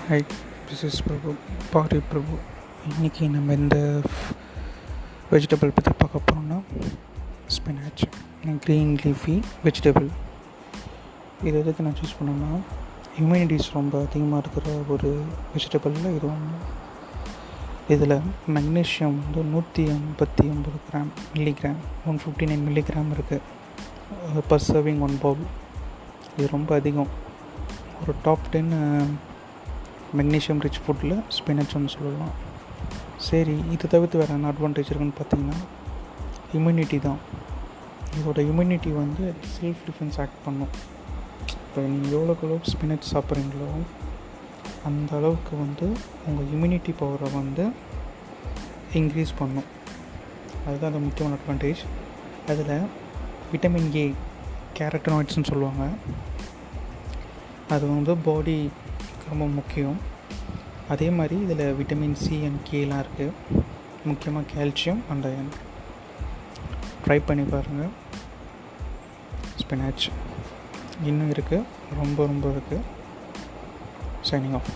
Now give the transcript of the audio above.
Hi, this is பிரபு, பாரி பிரபு. இன்றைக்கி நம்ம இந்த வெஜிடபிள் பற்றி பார்க்க போகிறோம்னா ஸ்பினாச், க்ரீன் லீஃபி வெஜிடபிள். இது எதுக்கு நான் சூஸ் பண்ணேன்னா, இம்யூனிட்டிஸ் ரொம்ப அதிகமாக இருக்கிற ஒரு வெஜிடபிளில் இது ஒன்று. இதில் மெக்னீஷியம் வந்து 189 கிராம் மில்லிகிராம் 159 மில்லிகிராம் இருக்குது பர் சர்விங் 1 பவுல். இது ரொம்ப அதிகம். ஒரு டாப் 10 மெக்னீஷியம் ரிச் ஃபுட்டில் ஸ்பினச் ஒன்று சொல்லலாம். சரி, இதை தவிர்த்து வேறு என்ன அட்வான்டேஜ் இருக்குன்னு பார்த்தீங்கன்னா, இம்யூனிட்டி தான். இதோட இம்யூனிட்டி வந்து செல்ஃப் டிஃபென்ஸ் ஆக்ட் பண்ணும். இப்போ நீங்கள் எவ்வளோக்கு ஸ்பினச் சாப்பிட்றீங்களோ அந்த அளவுக்கு வந்து உங்கள் இம்யூனிட்டி பவரை வந்து இன்க்ரீஸ் பண்ணும். அதுதான் அந்த முக்கியமான அட்வான்டேஜ். அதில் விட்டமின் ஏ, கேரட்டனாய்ட்ஸ்னு சொல்லுவாங்க, அது வந்து பாடி ரொம்ப முக்கியம். அதே மாதிரி இதில் விட்டமின் சி அண்ட் கேலாம் இருக்குது, முக்கியமாக கால்சியம் அண்ட் அயன். ட்ரை பண்ணி பாருங்கள். ஸ்பினாச் இன்னும் இருக்குது, ரொம்ப இருக்குது. Signing off.